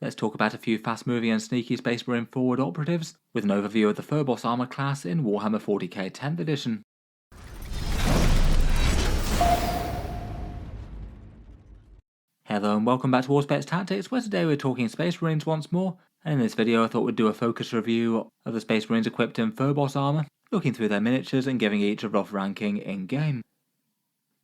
let's talk about a few fast-moving and sneaky Space Marine forward operatives, with an overview of the Phobos armor class in Warhammer 40K 10th edition. Hello and welcome back to Auspex Tactics, where today we're talking Space Marines once more, and in this video I thought we'd do a focus review of the Space Marines equipped in Phobos armor, looking through their miniatures and giving each a rough ranking in-game.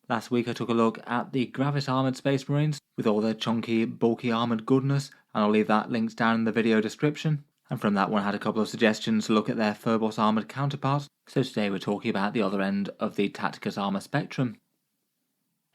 Last week I took a look at the Gravis armoured Space Marines with all their chunky, bulky armoured goodness, and I'll leave that linked down in the video description. And from that one I had a couple of suggestions to look at their Phobos armoured counterparts, so today we're talking about the other end of the Tacticus armour spectrum.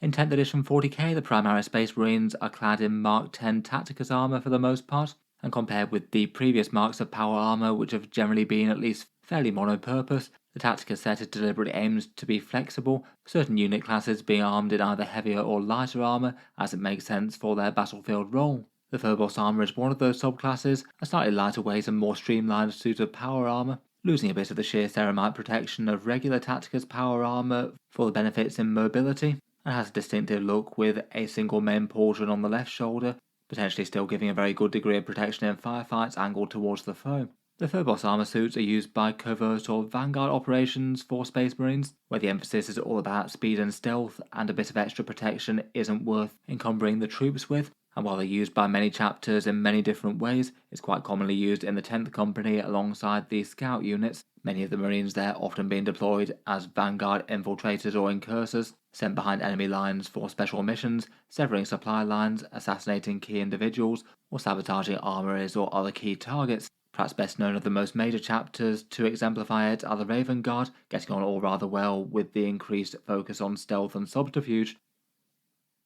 In 10th edition 40k, the Primaris Space Marines are clad in Mark 10 Tacticus armour for the most part, and compared with the previous marks of power armour which have generally been at least fairly mono-purpose, the Tacticus set is deliberately aimed to be flexible, certain unit classes being armed in either heavier or lighter armour as it makes sense for their battlefield role. The Phobos armour is one of those subclasses, a slightly lighter weight and more streamlined suit of power armour, losing a bit of the sheer ceramite protection of regular Tacticus power armour for the benefits in mobility, and has a distinctive look with a single main pauldron on the left shoulder, potentially still giving a very good degree of protection in firefights angled towards the foe. The Phobos armour suits are used by covert or Vanguard operations for Space Marines, where the emphasis is all about speed and stealth, and a bit of extra protection isn't worth encumbering the troops with. And while they're used by many chapters in many different ways, it's quite commonly used in the 10th Company alongside the scout units, many of the Marines there often being deployed as Vanguard Infiltrators or Incursors, sent behind enemy lines for special missions, severing supply lines, assassinating key individuals, or sabotaging armories or other key targets. Perhaps best known of the most major chapters to exemplify it are the Raven Guard, getting on all rather well with the increased focus on stealth and subterfuge.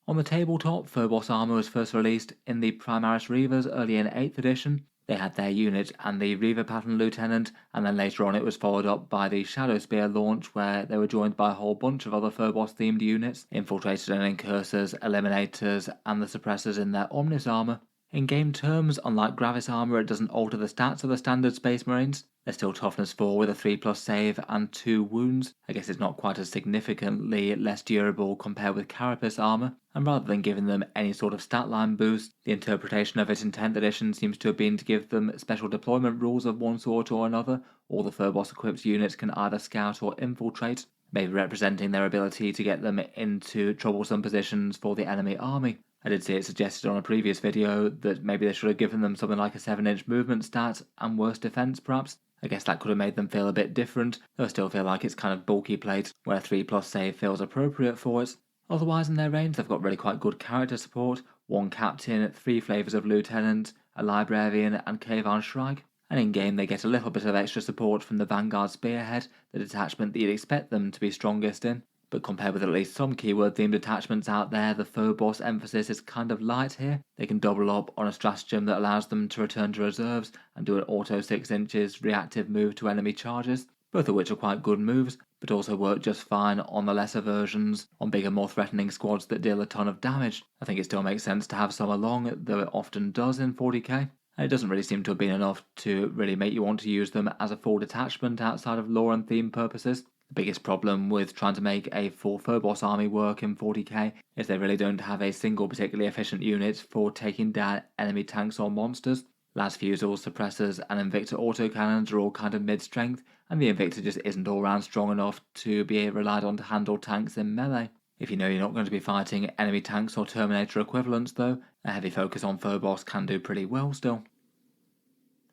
On the tabletop, Phobos armour was first released in the Primaris Reivers early in 8th edition. They had their unit and the Reiver pattern lieutenant, and then later on it was followed up by the Shadow Spear launch, where they were joined by a whole bunch of other Phobos themed units, Infiltrators and Incursors, Eliminators, and the Suppressors in their Omnis armour. In game terms, unlike Gravis armour, it doesn't alter the stats of the standard Space Marines. They're still toughness 4 with a 3+ save and 2 wounds. I guess it's not quite as significantly less durable compared with Carapace armour, and rather than giving them any sort of stat line boost, the interpretation of it in 10th edition seems to have been to give them special deployment rules of one sort or another. All the Phobos equipped units can either scout or infiltrate, maybe representing their ability to get them into troublesome positions for the enemy army. I did see it suggested on a previous video that maybe they should have given them something like a 7-inch movement stat and worse defense perhaps. I guess that could have made them feel a bit different, though I still feel like it's kind of bulky plate where a 3+ save feels appropriate for it. Otherwise in their range they've got really quite good character support, 1 captain, 3 flavours of lieutenant, a librarian and Kayvaan Shrike, and in game they get a little bit of extra support from the Vanguard Spearhead, the detachment that you'd expect them to be strongest in. But compared with at least some keyword-themed attachments out there, the Phobos emphasis is kind of light here. They can double up on a stratagem that allows them to return to reserves and do an auto 6 inches reactive move to enemy charges, both of which are quite good moves, but also work just fine on the lesser versions, on bigger, more threatening squads that deal a ton of damage. I think it still makes sense to have some along, though it often does in 40k, and it doesn't really seem to have been enough to really make you want to use them as a full detachment outside of lore and theme purposes. The biggest problem with trying to make a full Phobos army work in 40k is they really don't have a single particularly efficient unit for taking down enemy tanks or monsters. Lasfusils, Suppressors and Invictor autocannons are all kind of mid-strength, and the Invictor just isn't all round strong enough to be relied on to handle tanks in melee. If you know you're not going to be fighting enemy tanks or Terminator equivalents though, a heavy focus on Phobos can do pretty well still.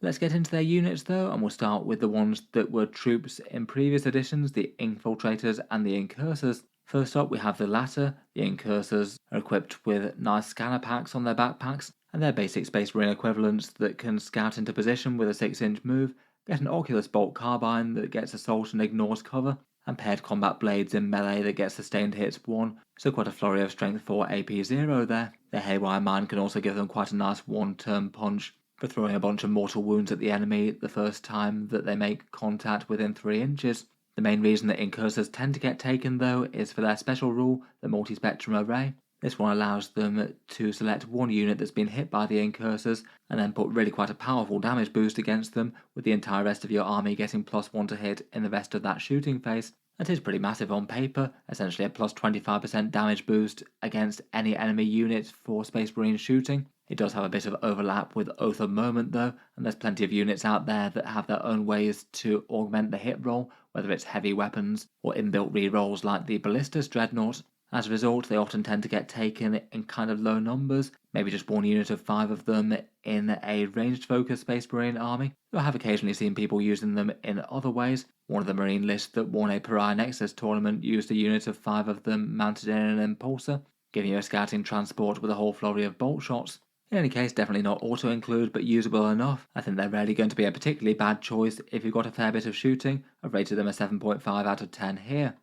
Let's get into their units though, and we'll start with the ones that were troops in previous editions, the Infiltrators and the Incursors. First up we have the latter. The Incursors are equipped with nice scanner packs on their backpacks, and their basic Space Marine equivalents that can scout into position with a 6-inch move, get an Oculus Bolt carbine that gets assault and ignores cover, and paired combat blades in melee that get sustained hits 1, so quite a flurry of strength 4 AP 0 there. Their Haywire Mine can also give them quite a nice 1-turn punch for throwing a bunch of mortal wounds at the enemy the first time that they make contact within 3 inches. The main reason that Incursors tend to get taken though is for their special rule, the Multi-Spectrum Array. This one allows them to select one unit that's been hit by the Incursors and then put really quite a powerful damage boost against them, with the entire rest of your army getting +1 to hit in the rest of that shooting phase. That is pretty massive on paper, essentially a +25% damage boost against any enemy unit for Space Marine shooting. It does have a bit of overlap with Oath of Moment though, and there's plenty of units out there that have their own ways to augment the hit roll, whether it's heavy weapons or inbuilt rerolls like the Ballistas Dreadnought. As a result, they often tend to get taken in kind of low numbers, maybe just one unit of 5 of them in a ranged focus Space Marine army. I have occasionally seen people using them in other ways. One of the Marine lists that won a Pariah Nexus tournament used a unit of 5 of them mounted in an Impulsor, giving you a scouting transport with a whole flurry of bolt shots. In any case, definitely not auto-include, but usable enough. I think they're rarely going to be a particularly bad choice if you've got a fair bit of shooting. I've rated them a 7.5 out of 10 here.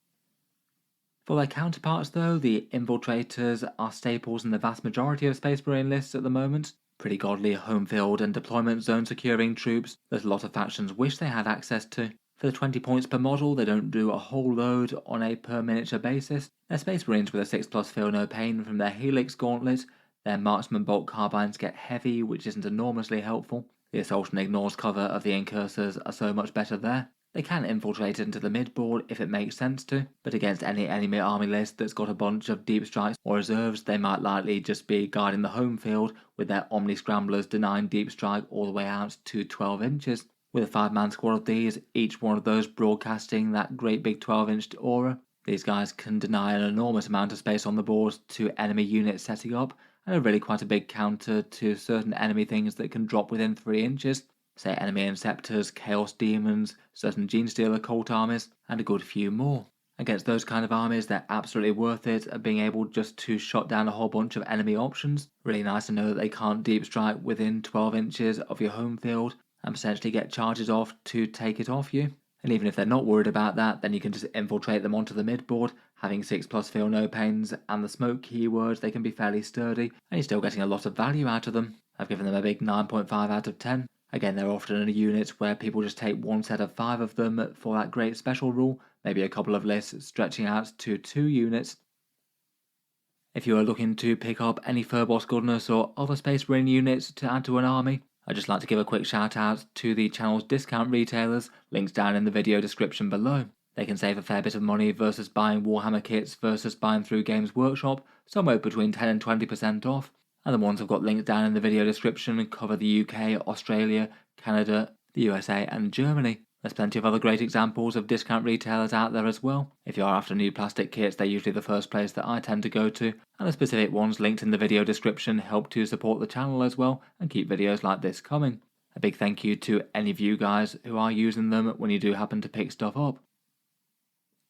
For their counterparts though, the Infiltrators are staples in the vast majority of Space Marine lists at the moment. Pretty godly home field and deployment zone securing troops that a lot of factions wish they had access to. For the 20 points per model, they don't do a whole load on a per miniature basis. They're Space Marines with a 6+ feel no pain from their Helix Gauntlet. Their marksman bolt carbines get heavy, which isn't enormously helpful. The assault and ignores cover of the Incursors are so much better there. They can infiltrate into the mid-board if it makes sense to, but against any enemy army list that's got a bunch of deep strikes or reserves, they might likely just be guarding the home field with their Omni Scramblers denying deep strike all the way out to 12 inches. With a 5-man squad of these, each one of those broadcasting that great big 12-inch aura, these guys can deny an enormous amount of space on the board to enemy units setting up, and are really quite a big counter to certain enemy things that can drop within 3 inches. Say enemy Inceptors, Chaos Demons, certain Genestealer cult armies, and a good few more. Against those kind of armies, they're absolutely worth it at being able just to shot down a whole bunch of enemy options. Really nice to know that they can't deep strike within 12 inches of your home field and potentially get charges off to take it off you. And even if they're not worried about that, then you can just infiltrate them onto the mid-board. Having 6+ feel no pains and the smoke keywords, they can be fairly sturdy, and you're still getting a lot of value out of them. I've given them a big 9.5 out of 10. Again, they're often in a unit where people just take one set of 5 of them for that great special rule, maybe a couple of lists stretching out to 2 units. If you are looking to pick up any Phobos goodness or other Space Marine units to add to an army, I'd just like to give a quick shout out to the channel's discount retailers, links down in the video description below. They can save a fair bit of money versus buying Warhammer kits versus buying through Games Workshop, somewhere between 10 and 20% off. And the ones I've got linked down in the video description cover the UK, Australia, Canada, the USA and Germany. There's plenty of other great examples of discount retailers out there as well. If you are after new plastic kits, they're usually the first place that I tend to go to, and the specific ones linked in the video description help to support the channel as well and keep videos like this coming. A big thank you to any of you guys who are using them when you do happen to pick stuff up.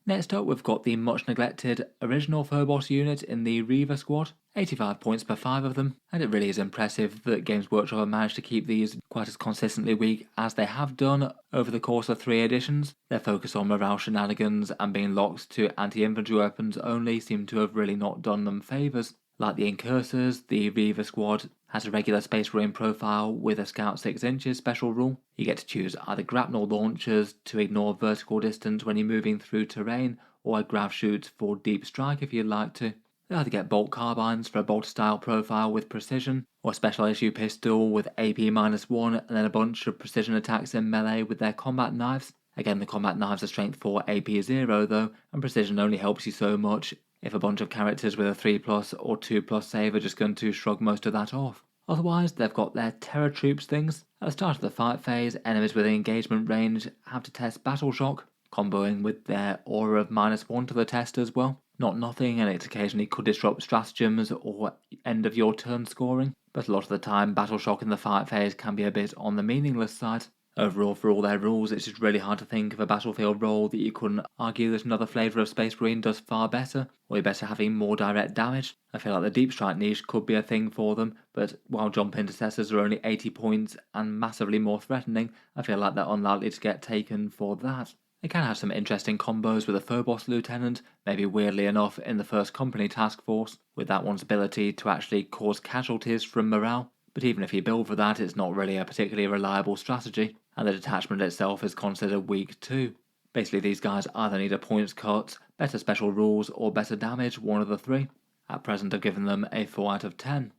Next up, we've got the much neglected original Phobos unit in the Reivers squad, 85 points per 5 of them, and it really is impressive that Games Workshop have managed to keep these quite as consistently weak as they have done over the course of 3 editions. Their focus on morale shenanigans and being locked to anti-infantry weapons only seem to have really not done them favours. Like the Incursors, the Reivers squad has a regular Space Marine profile with a Scout 6 inches special rule. You get to choose either grapnel launchers to ignore vertical distance when you're moving through terrain, or a grav shoot for deep strike if you'd like to. They either get bolt carbines for a bolt style profile with precision, or a special issue pistol with AP -1 and then a bunch of precision attacks in melee with their combat knives. Again, the combat knives are strength 4 AP 0 though, and precision only helps you so much if a bunch of characters with a 3+ or 2+ save are just going to shrug most of that off. Otherwise, they've got their Terror Troops things. At the start of the fight phase, enemies within engagement range have to test Battle Shock, comboing with their aura of -1 to the test as well. Not nothing, and it occasionally could disrupt stratagems or end of your turn scoring, but a lot of the time Battle Shock in the fight phase can be a bit on the meaningless side. Overall, for all their rules, it's just really hard to think of a battlefield role that you couldn't argue that another flavour of Space Marine does far better, or you're better having more direct damage. I feel like the Deep Strike niche could be a thing for them, but while Jump Intercessors are only 80 points and massively more threatening, I feel like they're unlikely to get taken for that. They can have some interesting combos with a Phobos Lieutenant, maybe weirdly enough in the First Company Task Force, with that one's ability to actually cause casualties from morale. But even if you build for that, it's not really a particularly reliable strategy, and the detachment itself is considered weak too. Basically, these guys either need a points cut, better special rules, or better damage, one of the 3. At present, I've given them a 4 out of 10.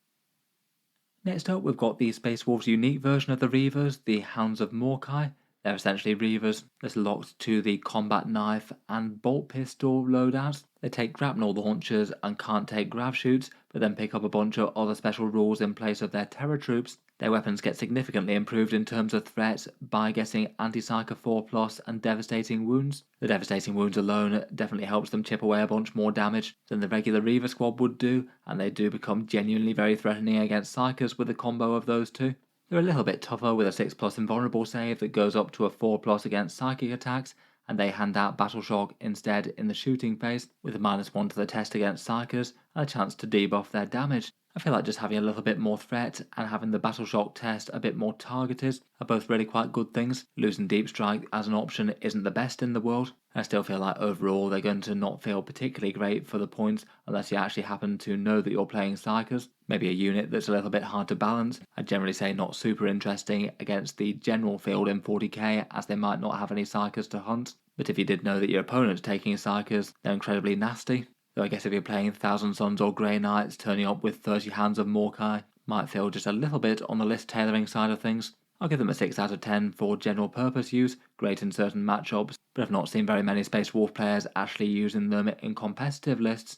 Next up, we've got the Space Wolves unique version of the Reivers, the Hounds of Morkai. They're essentially Reivers that's locked to the combat knife and bolt pistol loadouts. They take grapnel launchers and can't take grav shoots, but then pick up a bunch of other special rules in place of their terror troops, their weapons get significantly improved in terms of threat by getting anti-psyker 4+ and devastating wounds. The devastating wounds alone definitely helps them chip away a bunch more damage than the regular Reaver squad would do, and they do become genuinely very threatening against psykers with the combo of those two. They're a little bit tougher with a 6+ invulnerable save that goes up to a 4+ against psychic attacks, and they hand out Battle Shock instead in the shooting phase, with a -1 to the test against psykers and a chance to debuff their damage. I feel like just having a little bit more threat and having the Battle Shock test a bit more targeted are both really quite good things. Losing Deep Strike as an option isn't the best in the world. I still feel like overall they're going to not feel particularly great for the points unless you actually happen to know that you're playing psykers. Maybe a unit that's a little bit hard to balance. I'd generally say not super interesting against the general field in 40k, as they might not have any psykers to hunt. But if you did know that your opponent's taking psykers, they're incredibly nasty. Though I guess if you're playing Thousand Suns or Grey Knights, turning up with 30 Hounds of Morkai might feel just a little bit on the list tailoring side of things. I'll give them a 6 out of 10 for general purpose use, great in certain matchups, but I've not seen very many Space Wolf players actually using them in competitive lists.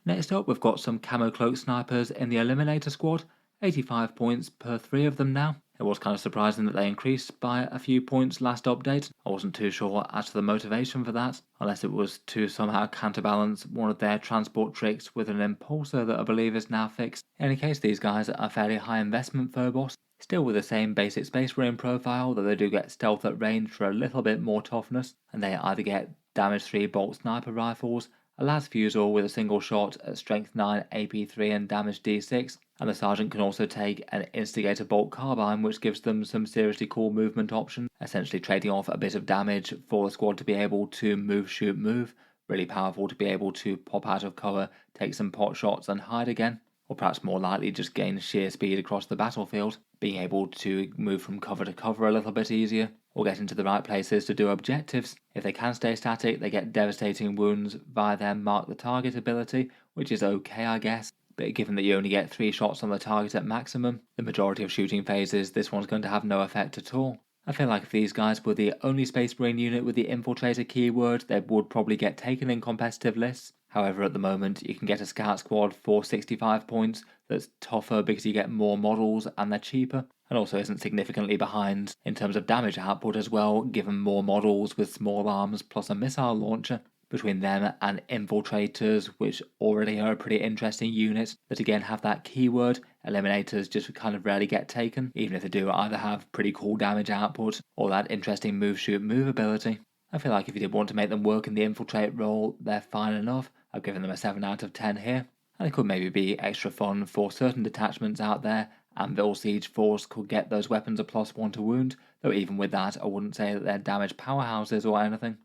Next up, we've got some Camo Cloak Snipers in the Eliminator squad, 85 points per 3 of them now. It was kind of surprising that they increased by a few points last update. I wasn't too sure as to the motivation for that, unless it was to somehow counterbalance one of their transport tricks with an impulsor that I believe is now fixed. In any case, these guys are fairly high investment Phobos, still with the same basic Space Marine profile, though they do get stealth at range for a little bit more toughness, and they either get damage 3 bolt sniper rifles, a las fusel with a single shot at strength 9 AP3 and damage D6, and the sergeant can also take an instigator bolt carbine, which gives them some seriously cool movement options, essentially trading off a bit of damage for the squad to be able to move, shoot, move. Really powerful to be able to pop out of cover, take some pot shots and hide again, or perhaps more likely just gain sheer speed across the battlefield, being able to move from cover to cover a little bit easier, or get into the right places to do objectives. If they can stay static, they get devastating wounds via their Mark the Target ability, which is okay I guess, but given that you only get 3 shots on the target at maximum, the majority of shooting phases this one's going to have no effect at all. I feel like if these guys were the only Space Marine unit with the Infiltrator keyword, they would probably get taken in competitive lists. However, at the moment, you can get a Scout Squad for 65 points that's tougher because you get more models and they're cheaper, and also isn't significantly behind in terms of damage output as well, given more models with small arms plus a missile launcher. Between them and Infiltrators, which already are a pretty interesting unit that again have that keyword, Eliminators just kind of rarely get taken, even if they do either have pretty cool damage output or that interesting move, shoot, move ability. I feel like if you did want to make them work in the infiltrate role, they're fine enough. I've given them a 7 out of 10 here, and it could maybe be extra fun for certain detachments out there. Anvil Siege Force could get those weapons a +1 to wound, though even with that I wouldn't say that they're damage powerhouses or anything.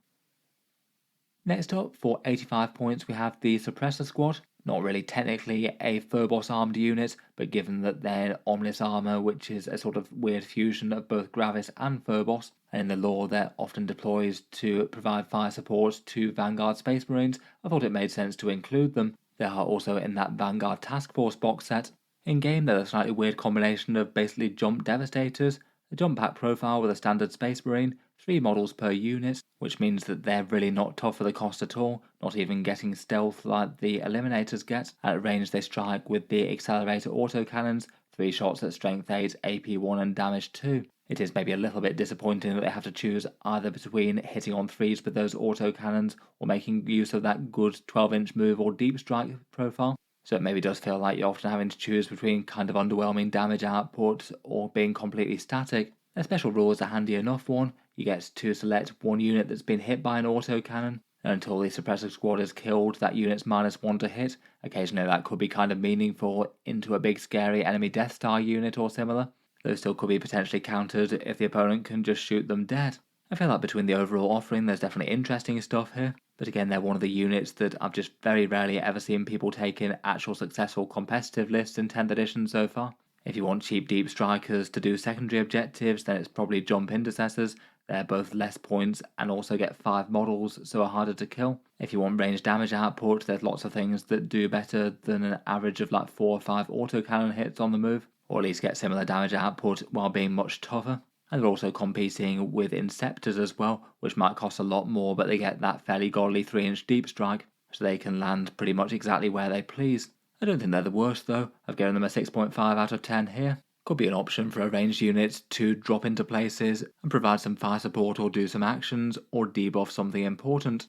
Next up, for 85 points, we have the Suppressor Squad. Not really technically a Phobos armed unit, but given that they're Omnis armor, which is a sort of weird fusion of both Gravis and Phobos, and in the lore they're often deployed to provide fire support to Vanguard Space Marines, I thought it made sense to include them. They are also in that Vanguard Task Force box set. In game, they're a slightly weird combination of basically jump devastators, a jump pack profile with a standard Space Marine, 3 models per unit, which means that they're really not tough for the cost at all, not even getting stealth like the Eliminators get. At range they strike with the Accelerator autocannons, 3 shots at strength 8, AP1 and damage 2. It is maybe a little bit disappointing that they have to choose either between hitting on 3s with those autocannons or making use of that good 12-inch move or deep strike profile. So it maybe does feel like you're often having to choose between kind of underwhelming damage output or being completely static. Their special rule is a handy enough one. You get to select one unit that's been hit by an autocannon, and until the Suppressor Squad is killed, that unit's -1 to hit. Occasionally that could be kind of meaningful into a big scary enemy Death Star unit or similar. Those still could be potentially countered if the opponent can just shoot them dead. I feel like between the overall offering there's definitely interesting stuff here, but again they're one of the units that I've just very rarely ever seen people take in actual successful competitive lists in 10th edition so far. If you want cheap deep strikers to do secondary objectives, then it's probably jump intercessors. They're both less points and also get 5 models, so are harder to kill. If you want range damage output, there's lots of things that do better than an average of like 4 or 5 autocannon hits on the move, or at least get similar damage output while being much tougher. And they're also competing with Inceptors as well, which might cost a lot more, but they get that fairly godly 3-inch deep strike, so they can land pretty much exactly where they please. I don't think they're the worst though. I've given them a 6.5 out of 10 here. Could be an option for a ranged unit to drop into places and provide some fire support or do some actions or debuff something important.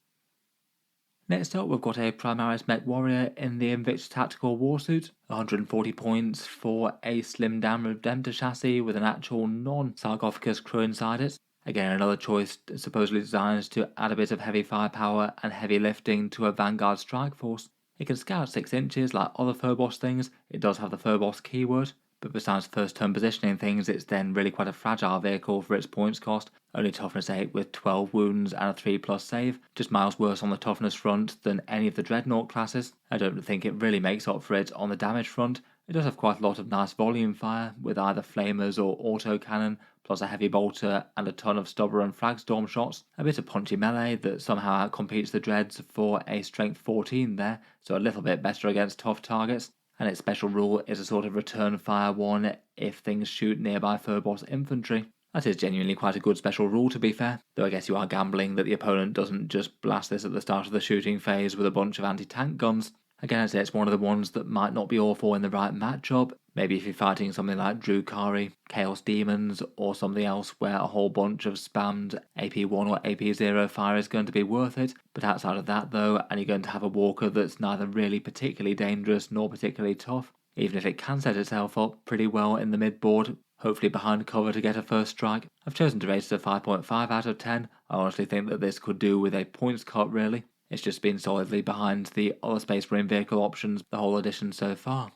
Next up, we've got a Primaris Mech Warrior in the Invictor Tactical Warsuit, 140 points for a slimmed down Redemptor chassis with an actual non-Sarcophagus crew inside it. Again, another choice supposedly designed to add a bit of heavy firepower and heavy lifting to a Vanguard strike force. It can scout 6 inches like other Phobos things, it does have the Phobos keyword, but besides first turn positioning things, it's then really quite a fragile vehicle for its points cost, only toughness 8 with 12 wounds and a 3+ save, just miles worse on the toughness front than any of the Dreadnought classes. I don't think it really makes up for it on the damage front. It does have quite a lot of nice volume fire, with either flamers or autocannon, plus a heavy bolter and a ton of stubber and fragstorm shots, a bit of punchy melee that somehow outcompetes the Dreads for a strength 14 there, so a little bit better against tough targets. And its special rule is a sort of return fire one if things shoot nearby Phobos infantry. That is genuinely quite a good special rule to be fair, though I guess you are gambling that the opponent doesn't just blast this at the start of the shooting phase with a bunch of anti-tank guns. Again, I'd say it's one of the ones that might not be awful in the right matchup. Maybe if you're fighting something like Drukari, Chaos Demons, or something else where a whole bunch of spammed AP1 or AP0 fire is going to be worth it. But outside of that though, and you're going to have a walker that's neither really particularly dangerous nor particularly tough, even if it can set itself up pretty well in the mid-board, hopefully behind cover to get a first strike. I've chosen to rate it a 5.5 out of 10. I honestly think that this could do with a points cut really. It's just been solidly behind the other Space Marine vehicle options the whole edition so far.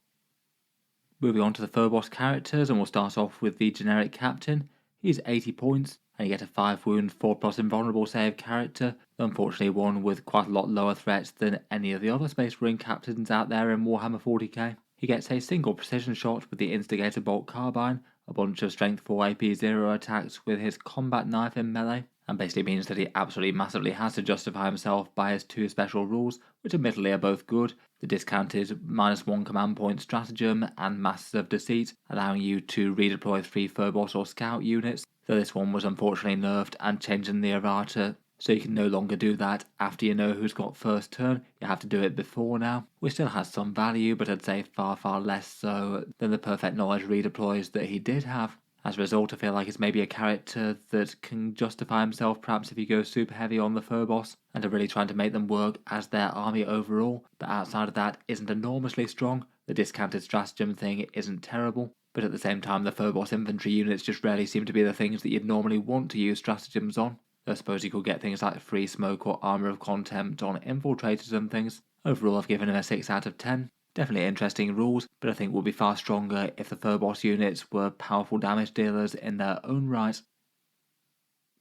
Moving on to the Phobos characters, and we'll start off with the generic captain. He's 80 points, and you get a 5 wound, 4+ invulnerable save character, unfortunately one with quite a lot lower threats than any of the other Space Marine captains out there in Warhammer 40k. He gets a single precision shot with the Instigator Bolt Carbine, a bunch of strength 4 AP0 attacks with his combat knife in melee, and basically means that he absolutely massively has to justify himself by his 2 special rules, which admittedly are both good, the discounted -1 command point stratagem and Masters of Deceit, allowing you to redeploy 3 Phobos or Scout units, though this one was unfortunately nerfed and changed in the errata, so you can no longer do that after you know who's got first turn, you have to do it before now, which still has some value, but I'd say far less so than the perfect knowledge redeploys that he did have. As a result, I feel like it's maybe a character that can justify himself perhaps if you go super heavy on the Phobos and are really trying to make them work as their army overall, but outside of that isn't enormously strong. The discounted stratagem thing isn't terrible, but at the same time the Phobos infantry units just rarely seem to be the things that you'd normally want to use stratagems on. I suppose you could get things like Free Smoke or Armour of Contempt on Infiltrators and things. Overall I've given him a 6 out of 10. Definitely interesting rules, but I think would be far stronger if the Phobos units were powerful damage dealers in their own right.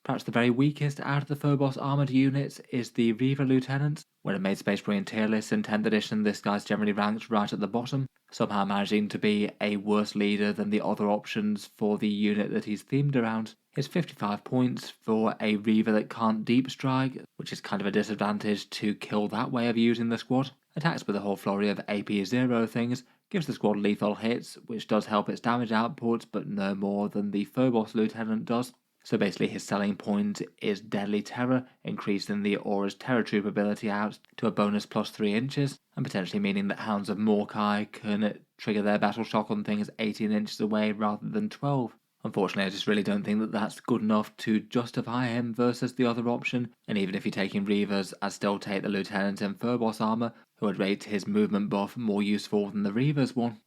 Perhaps the very weakest out of the Phobos armoured units is the Reaver Lieutenant. When I made Space Marine tier lists in 10th edition, this guy's generally ranked right at the bottom, somehow managing to be a worse leader than the other options for the unit that he's themed around. His 55 points for a Reaver that can't deep strike, which is kind of a disadvantage to kill that way of using the squad. Attacks with a whole flurry of AP0 things, gives the squad lethal hits, which does help its damage output, but no more than the Phobos Lieutenant does. So basically his selling point is Deadly Terror, increasing the Aura's Terror Troop ability out to a bonus +3 inches, and potentially meaning that Hounds of Morkai can trigger their battle shock on things 18 inches away rather than 12. Unfortunately, I just really don't think that that's good enough to justify him versus the other option, and even if you're taking Reivers, I'd still take the Lieutenant in Phobos armour, who would rate his movement buff more useful than the Reivers one.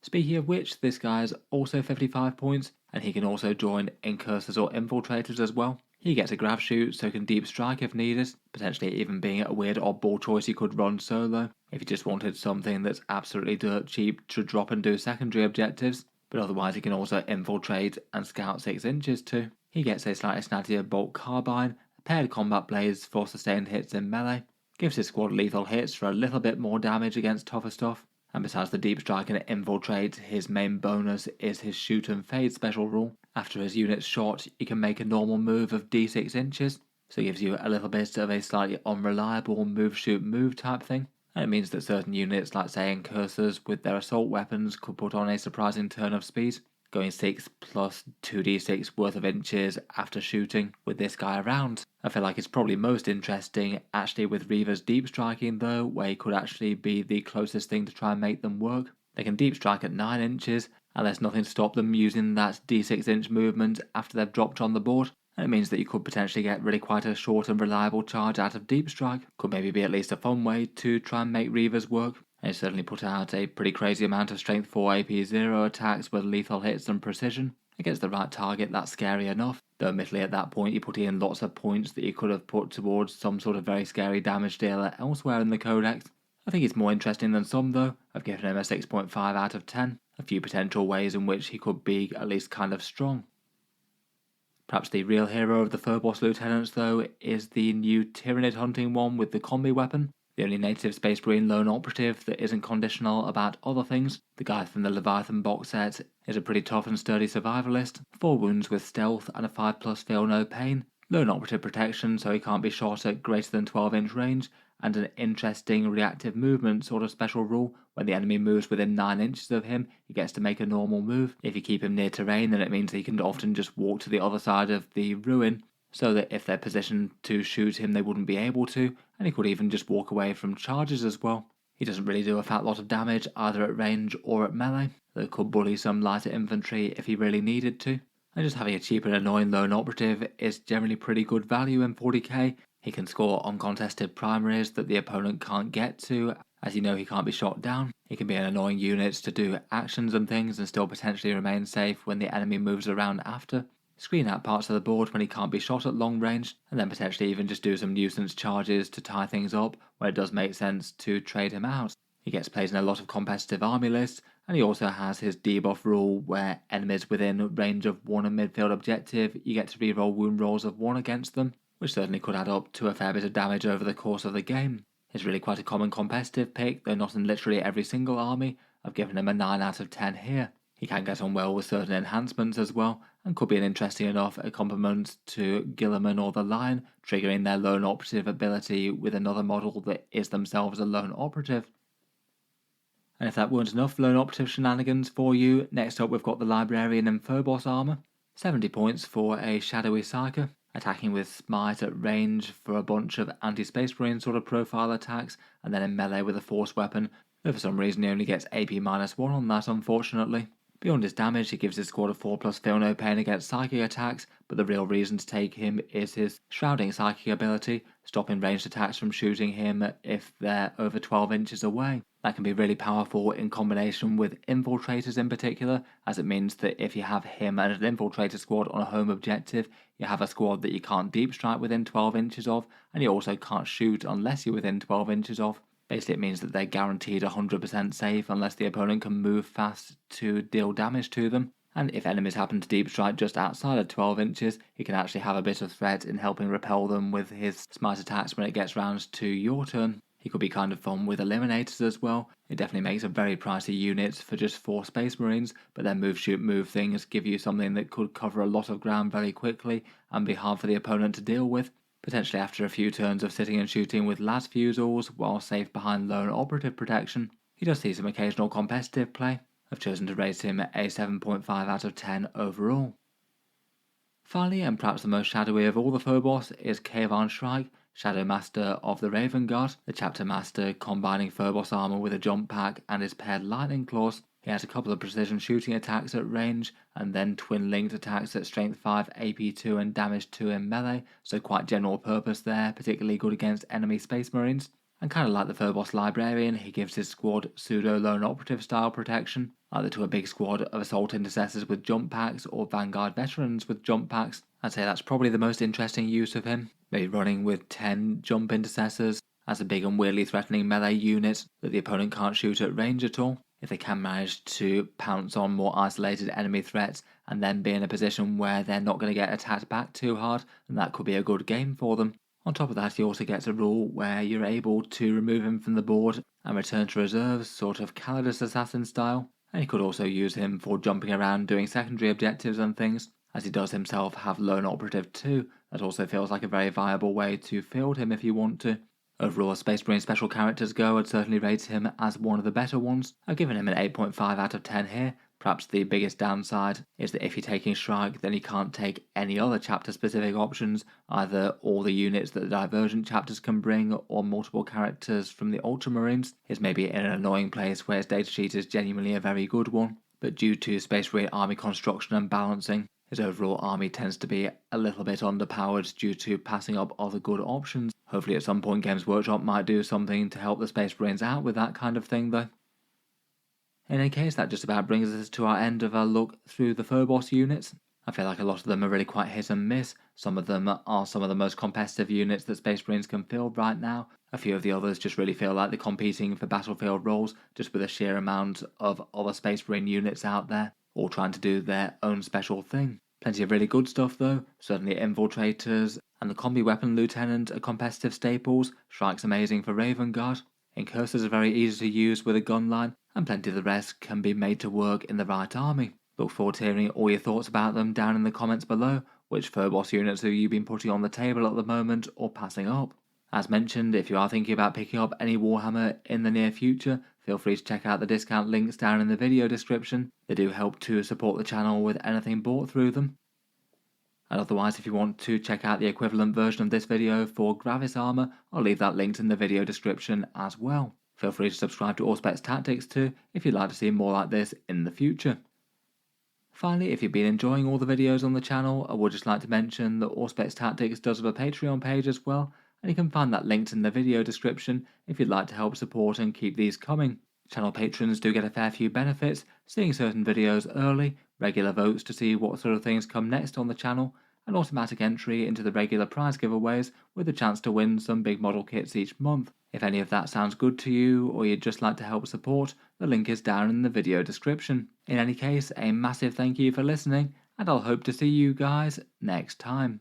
Speaking of which, this guy's also 55 points, and he can also join Incursors or Infiltrators as well. He gets a grav shoot, so can deep strike if needed, potentially even being a weird oddball choice you could run solo, if you just wanted something that's absolutely dirt cheap to drop and do secondary objectives. But otherwise he can also infiltrate and scout 6 inches too. He gets a slightly snazzier bolt carbine, paired combat blades for sustained hits in melee, gives his squad lethal hits for a little bit more damage against tougher stuff, and besides the deep strike and infiltrate, his main bonus is his shoot and fade special rule. After his unit's shot, you can make a normal move of d6 inches, so it gives you a little bit of a slightly unreliable move shoot move type thing. And it means that certain units, like say Incursors with their assault weapons, could put on a surprising turn of speed. going 6 plus 2d6 worth of inches after shooting with this guy around. I feel like it's probably most interesting actually with Reivers deep striking though, where he could actually be the closest thing to try and make them work. They can deep strike at 9 inches, and there's nothing to stop them using that d6 inch movement after they've dropped on the board. And it means that you could potentially get really quite a short and reliable charge out of deep strike. Could maybe be at least a fun way to try and make Reivers work. And it certainly put out a pretty crazy amount of strength 4 AP0 attacks with lethal hits and precision. Against the right target, that's scary enough. Though admittedly at that point you put in lots of points that you could have put towards some sort of very scary damage dealer elsewhere in the codex. I think it's more interesting than some though. I've given him a 6.5 out of 10. A few potential ways in which he could be at least kind of strong. Perhaps the real hero of the Phobos Lieutenants though is the new Tyrannid hunting one with the combi weapon. The only native Space Marine lone operative that isn't conditional about other things. The guy from the Leviathan box set is a pretty tough and sturdy survivalist. 4 wounds with stealth and a 5+ feel no pain. Lone operative protection so he can't be shot at greater than 12-inch range, and an interesting reactive movement sort of special rule. When the enemy moves within 9 inches of him, he gets to make a normal move. If you keep him near terrain, then it means he can often just walk to the other side of the ruin, so that if they're positioned to shoot him they wouldn't be able to, and he could even just walk away from charges as well. He doesn't really do a fat lot of damage either at range or at melee, that could bully some lighter infantry if he really needed to. And just having a cheap and annoying lone operative is generally pretty good value in 40k. He can score uncontested primaries that the opponent can't get to, as you know he can't be shot down. He can be an annoying unit to do actions and things and still potentially remain safe when the enemy moves around after. Screen out parts of the board when he can't be shot at long range, and then potentially even just do some nuisance charges to tie things up where it does make sense to trade him out. He gets played in a lot of competitive army lists, and he also has his debuff rule where enemies within range of 1 midfield objective, you get to reroll wound rolls of 1 against them, which certainly could add up to a fair bit of damage over the course of the game. It's really quite a common competitive pick, though not in literally every single army. I've given him a 9 out of 10 here. He can get on well with certain enhancements as well, and could be an interesting enough accompaniment to Guilliman or the Lion, triggering their lone operative ability with another model that is themselves a lone operative. And if that weren't enough lone operative shenanigans for you, next up we've got the Librarian in Phobos armour. 70 points for a shadowy psyker, attacking with smite at range for a bunch of anti-Space Marine sort of profile attacks, and then in melee with a force weapon, though for some reason he only gets AP-1 on that unfortunately. Beyond his damage, he gives his squad a 4+ feel no pain against psychic attacks, but the real reason to take him is his shrouding psychic ability, stopping ranged attacks from shooting him if they're over 12 inches away. That can be really powerful in combination with Infiltrators in particular, as it means that if you have him and an Infiltrator squad on a home objective, you have a squad that you can't deep strike within 12 inches of, and you also can't shoot unless you're within 12 inches of. Basically it means that they're guaranteed 100% safe unless the opponent can move fast to deal damage to them, and if enemies happen to deep strike just outside of 12 inches, he can actually have a bit of threat in helping repel them with his smite attacks when it gets round to your turn. He could be kind of fun with Eliminators as well. It definitely makes a very pricey unit for just 4 Space Marines, but their move shoot move things give you something that could cover a lot of ground very quickly and be hard for the opponent to deal with. Potentially after a few turns of sitting and shooting with las fusils while safe behind lone operative protection. He does see some occasional competitive play. I've chosen to rate him a 7.5 out of 10 overall. Finally, and perhaps the most shadowy of all the Phobos, is Kayvaan Shrike, Shadow Master of the Vanguard, the Chapter Master combining Phobos armor with a jump pack and his paired lightning claws. He has a couple of precision shooting attacks at range, and then twin linked attacks at strength 5, AP2 and damage 2 in melee, so quite general purpose there, particularly good against enemy Space Marines. And kind of like the Phobos Librarian, he gives his squad pseudo-lone operative style protection, either to a big squad of assault intercessors with jump packs or Vanguard veterans with jump packs. I'd say that's probably the most interesting use of him, maybe running with 10 jump intercessors as a big and weirdly threatening melee unit that the opponent can't shoot at range at all. If they can manage to pounce on more isolated enemy threats and then be in a position where they're not going to get attacked back too hard, then that could be a good game for them. On top of that, he also gets a rule where you're able to remove him from the board and return to reserves, sort of Calidus Assassin style, and you could also use him for jumping around doing secondary objectives and things, as he does himself have lone operative too. That also feels like a very viable way to field him if you want to. Overall, as Space Marine special characters go, I'd certainly rate him as one of the better ones. I've given him an 8.5 out of 10 here, Perhaps the biggest downside is that if you're taking Shrike, then you can't take any other chapter specific options, either all the units that the Divergent chapters can bring or multiple characters from the Ultramarines. Is maybe in an annoying place where its datasheet is genuinely a very good one, but due to Space Marine army construction and balancing, his overall army tends to be a little bit underpowered due to passing up other good options. Hopefully at some point Games Workshop might do something to help the Space Marines out with that kind of thing though. In any case, that just about brings us to our end of our look through the Phobos units. I feel like a lot of them are really quite hit and miss. Some of them are some of the most competitive units that Space Marines can field right now. A few of the others just really feel like they're competing for battlefield roles just with a sheer amount of other Space Marine units out there, all trying to do their own special thing. Plenty of really good stuff though, certainly Infiltrators and the Combi Weapon Lieutenant are competitive staples. Shrike's amazing for Vanguard. Incursors are very easy to use with a gun line, and plenty of the rest can be made to work in the right army. Look forward to hearing all your thoughts about them down in the comments below. Which Phobos units have you been putting on the table at the moment or passing up? As mentioned, if you are thinking about picking up any Warhammer in the near future, feel free to check out the discount links down in the video description. They do help to support the channel with anything bought through them. And otherwise, if you want to check out the equivalent version of this video for Gravis armor, I'll leave that linked in the video description as well. Feel free to subscribe to Auspex Tactics too if you'd like to see more like this in the future. Finally, if you've been enjoying all the videos on the channel, I would just like to mention that Auspex Tactics does have a Patreon page as well, and you can find that linked in the video description if you'd like to help support and keep these coming. Channel patrons do get a fair few benefits, seeing certain videos early, regular votes to see what sort of things come next on the channel, and automatic entry into the regular prize giveaways with a chance to win some big model kits each month. If any of that sounds good to you or you'd just like to help support, the link is down in the video description. In any case, a massive thank you for listening, and I'll hope to see you guys next time.